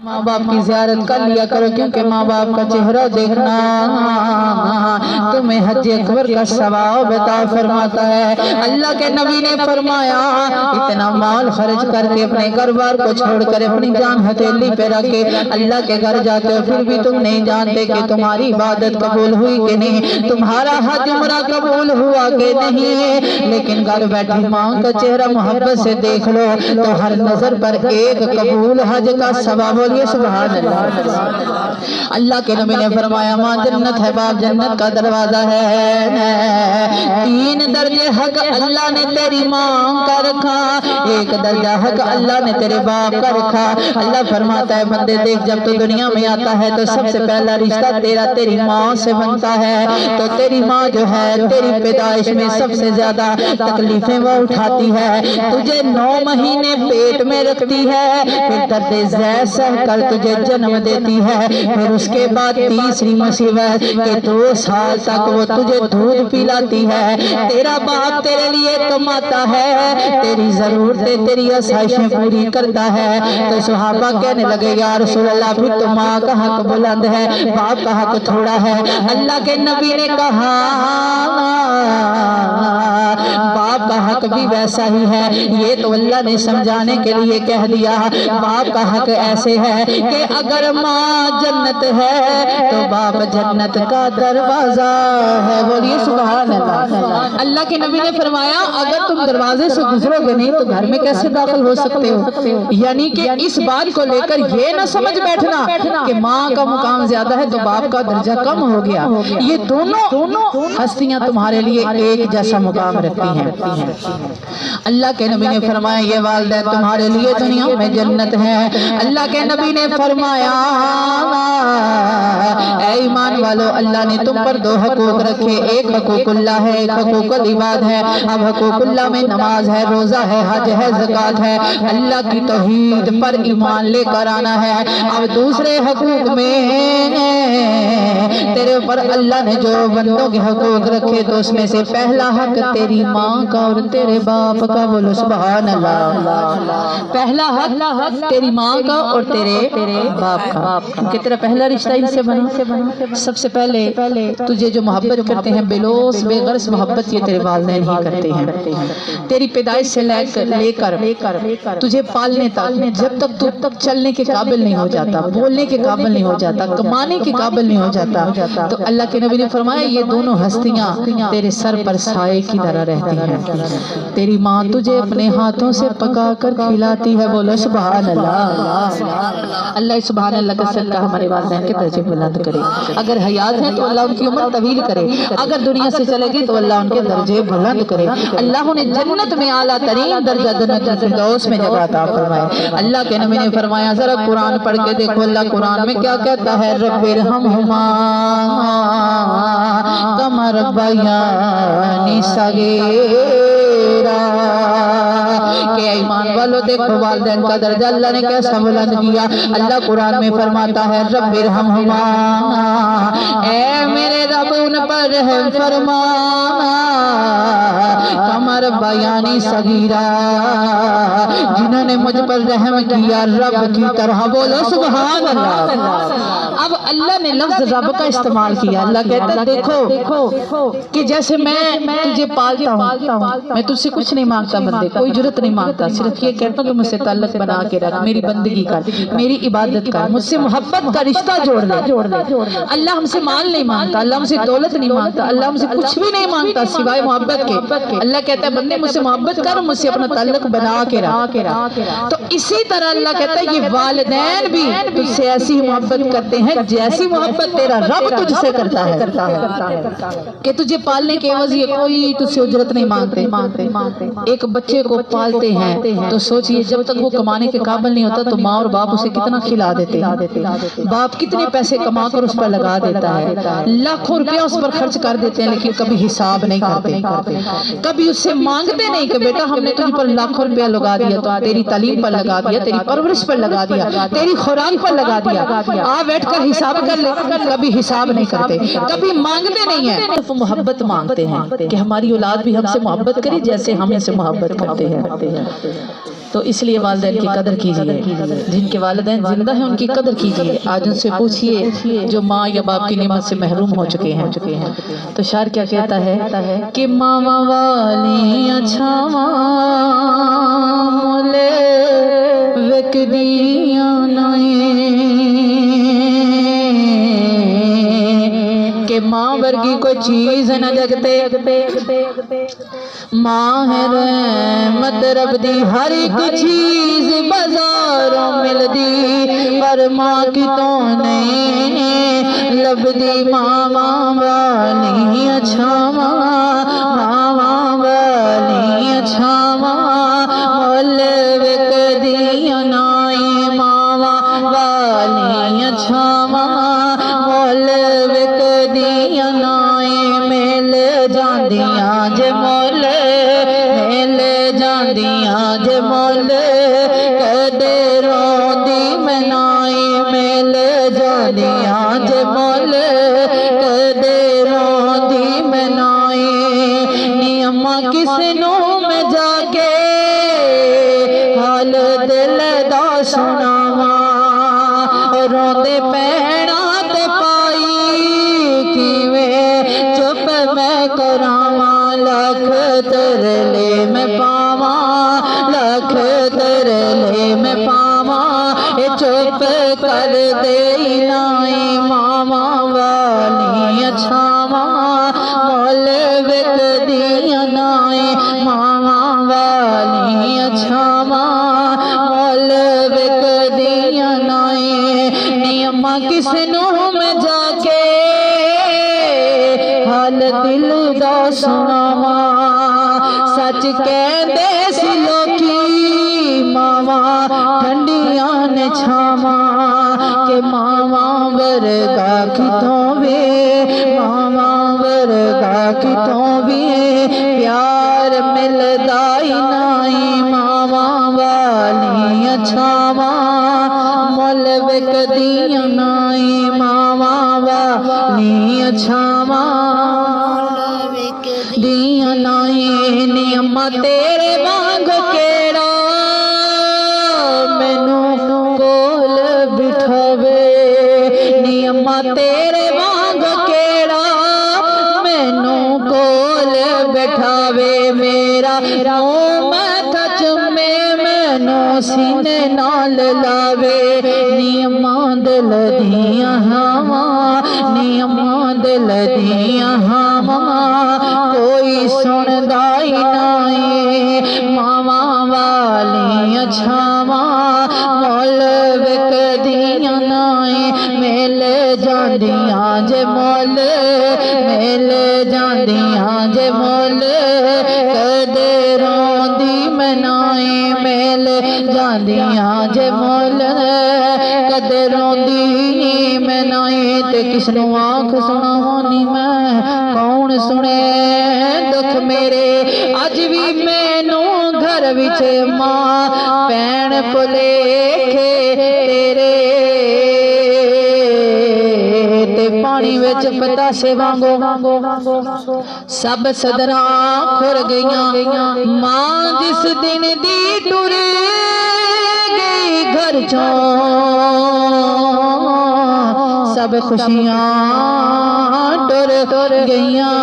ماں باپ کی زیارت کر لیا کرو، کیونکہ ماں باپ کا چہرہ دیکھنا تمہیں حج اکبر کا ثواب عطا فرماتا ہے۔ اللہ کے نبی نے فرمایا اتنا مال خرچ کر کے اپنے گھر بار کو چھوڑ کر اپنی جان ہتھیلی پہ رکھ کے اللہ کے گھر جاتے ہو، پھر بھی تم نہیں جانتے کہ تمہاری عبادت قبول ہوئی کہ نہیں، تمہارا حج عمرہ قبول ہوا کہ نہیں، لیکن گھر بیٹھی ماں کا چہرہ محبت سے دیکھ لو تو ہر نظر پر ایک قبول حج کا ثواب۔ بولیے سبحان اللہ۔ اللہ کے نبی نے فرمایا ماں جنت ہے، باپ جنت کا دروازہ ہے۔ 3 درجے حق اللہ نے تیری ماں کا رکھا، 1 درجہ حق اللہ نے تیرے باپ کا رکھا۔ اللہ فرماتا ہے بندے دیکھ جب تو دنیا میں آتا ہے تو سب سے پہلا رشتہ تیری ماں سے بنتا ہے، تو تیری ماں جو ہے تیری پیدائش میں سب سے زیادہ تکلیفیں وہ اٹھاتی ہے، تجھے 9 مہینے پیٹ میں رکھتی ہے، پھر درد ذیل سہ کر تجھے جنم دیتی ہے، پھر اس کے بعد تیسری مصیبت کہ 2 سال تک وہ تجھے دودھ پلاتی ہے، تیرا باپ تیرے لیے کماتا ہے، تیری ضرورتیں تیری آسائشیں پوری کرتا ہے۔ تو صحابہ کہنے لگے یا رسول اللہ پھر تو ماں کا حق بلند ہے، باپ کا حق تھوڑا ہے۔ اللہ کے نبی نے کہا باپ کا حق بھی ویسا ہی ہے، یہ تو اللہ نے سمجھانے کے لیے کہہ دیا۔ باپ کا حق ایسے ہے کہ اگر ماں جنت ہے تو باپ جنت کا دروازہ ہے۔ بولیے سبحان اللہ۔ اللہ کے نبی نے فرمایا اگر تم دروازے سے گزرو گے نہیں تو گھر میں کیسے داخل ہو سکتے ہو، یعنی کہ اس بات کو لے کر یہ نہ سمجھ بیٹھنا کہ ماں کا مقام زیادہ ہے تو باپ کا درجہ کم ہو گیا، یہ دونوں ہستیاں تمہارے لیے ایک جیسا مقام رکھتی ہیں۔ اللہ کے نبی نے فرمایا یہ والدین تمہارے لیے دنیا میں جنت ہے۔ اللہ کے نبی نے فرمایا اے ایمان والو اللہ نے تم پر 2 حقوق رکھے، ایک حقوق اللہ ہے، ایک حقوق العباد ہے۔ اب حقوق اللہ میں نماز ہے، روزہ ہے، حج ہے، زکوٰۃ ہے، اللہ کی توحید پر ایمان لے کر آنا ہے۔ اب دوسرے حقوق میں تیرے اوپر اللہ نے جو بندوں کے حقوق رکھے تو اس میں سے پہلا حق تیری ماں کا اور تیرے باپ کا۔ بولو سبحان اللہ۔ پہلا حق تیری ماں کا اور تیرے باپ کا، کہ تیرا پہلا رشتہ ان سے بنا۔ سب سے پہلے تجھے جو محبت کرتے ہیں بلوس بے غرض محبت یہ تیرے والدین ہی کرتے ہیں۔ تیری پیدائش سے لے کر تجھے پالنے تک، جب تک چلنے کے قابل نہیں ہو جاتا، بولنے کے قابل نہیں ہو جاتا، کمانے کے قابل نہیں ہو جاتا، تو اللہ کے نبی نے فرمایا یہ دونوں ہستیاں تیرے سر پر سائے کی طرح رہتی ہیں۔ تیری ماں تجھے اپنے ہاتھوں سے پکا کر کھلاتی ہے۔ بولو سبحان اللہ۔ اللہ سبحان اللہ کا صدقہ ہمارے والدین کے درجے بلند کرے، اگر حیات ہیں تو اللہ ان کی عمر طویل کرے، اگر دنیا سے چلے گی تو اللہ ان کے درجے بلند کرے، اللہ انہیں جنت میں اعلیٰ ترین درجہ جنت الفردوس میں جگہ عطا فرمائے۔ اللہ کے نبی نے فرمایا ذرا قرآن پڑھ کے دیکھو اللہ قرآن میں کیا کہتا ہے، رب ارحمہما کما ربیانی صغیرا، کہ ایمان والو دیکھو والدین کا درجہ اللہ نے کیسا بلند کیا۔ اللہ قرآن میں فرماتا ہے رب ارحمہما، اے میرے رب ان پر رحم فرما، کما ربیانی صغیرا، جنہوں نے مجھ پر رحم کیا رب کی طرح۔ بولو سبحان اللہ۔ اب اللہ نے لفظ رب کا استعمال کیا، اللہ کہتا ہے دیکھو کہ جیسے میں تجھے پالتا ہوں، میں تجھ سے کچھ نہیں مانگتا بندے، کوئی جرت نہیں مانگتا، صرف یہ کہتا ہوں تو مجھ سے تعلق بنا کے رکھ، میری بندگی کر، میری عبادت کر، مجھ سے محبت کا رشتہ جوڑ لے۔ اللہ ہم سے مال نہیں مانگتا، اللہ ہم سے دولت نہیں مانگتا، اللہ ہم سے کچھ بھی نہیں مانگتا سوائے محبت کے۔ اللہ کہتا ہے بندے مجھ سے محبت کر، مجھ سے اپنا تعلق بنا کے رکھ۔ تو اسی طرح اللہ کہتا ہے یہ والدین بھی تجھ سے ایسی محبت کرتے ہیں جیسی محبت تیرا رب تجھ سے کرتا ہے، کہ تجھے پالنے کے عوض یہ کوئی تجھ سے اجرت نہیں مانگتے۔ ایک بچے کو پالتے ہیں تو سوچئے جب تک وہ کمانے کے قابل نہیں ہوتا تو ماں اور باپ اسے کتنا کھلا دیتے ہیں، باپ کتنے پیسے کما کر اس پر لگا دیتا ہے، لاکھوں روپیہ اس پر خرچ کر دیتے ہیں، لیکن کبھی حساب نہیں کرتے، کبھی اس سے مانگتے نہیں کہ بیٹا ہم نے تجھ پر لاکھوں روپیہ لگا دیا، تو تیری تعلیم پر لگا دیا، تیری پرورش پر لگا دیا، تیری خوراک پر لگا دیا، آ بیٹھ کر حساب کر لے۔ کبھی حساب نہیں کرتے، کبھی مانگتے نہیں ہیں، تو محبت مانگتے ہیں کہ ہماری اولاد بھی ہم سے محبت کرے جیسے ہم ان سے محبت کرتے ہیں۔ تو اس لیے والدین کی قدر کیجئے، جن کے والدین زندہ ہیں ان کی قدر کیجئے۔ آج ان سے پوچھئے جو ماں یا باپ کی نعمت سے محروم ہو چکے ہیں۔ تو شاعر کیا کہتا ہے کہ ماما والی اچھاواں مولے وک دیاں کہ ماں ورگی کوئی چیز نہ جگتے، ماں ہے رحمت رب دی، ہر ایک چیز بازاروں مل دی، پر ماں کی تو نہیں لب دی۔ ماما والی اچھاواں، ماما والی اچھاواں مول وک دیاں نائی، ماما والی اچھاواں مول وک دیاں نائی، مل جاندیاں جے مول، مل جاندیاں جے مول، کدے روندی میں نائی، مل جاندیاں جے مول، کدے روندی میں نائی۔ نی اماں کس نو میں جا کے حال دل دا سناواں، روندے پیڑاں تے پائی کیویں چپ میں کراواں، لکھ ترلے میں پاواں، لکھ ترلے میں پاواں، چپ کر دے نائی۔ ماما والی اچھاواں مول وک دیاں نائی، ماما والی اچھاواں مول وک دیاں نائی۔ نی اماں کس نو میں جا کے حال دل دا سناواں، سچ کہندے سی لوکی ماواں ٹھنڈیاں نے چھاواں، کہ ماواں ورگا کتوں وے، ماواں ورگا کتوں وے پیار ملدا ہی نائی۔ ماواں والی اچھاواں مول وک دیاں نائی، ماواں والی اچھاواں دیاں نائی۔ نی اماں تیرے وانگ کیڑا مینوں کول بٹھاوے، نی اماں تیرے وانگ کیڑا مینوں کول بٹھاوے، میرا روم چومے مینوں سینے نال لاوے۔ نی اماں دل دیاں ہاواں، نی اماں دل دیاں ہاواں کوئی سندا ہی نائی، ماواں والی اچھاواں مول وک دیاں نائی، مل جاندیاں جے مول، مل جاندیاں جے مول، کدے روندی میں نائی، مل جاندیاں جے مول، کدے روندی میں نائی۔ تے کس نو آنکھ سناواں نی میں، کون سنے دکھ میرے، اج بھی مینوں گھر وچ ماں بہن بھلیکھے تیرے، تے پانی وچ پتاسے وانگو سب صدراں کھر گئیاں، ماں جس دن دی ٹر گئی گھر چوں سب خوشیاں ٹر گئیاں۔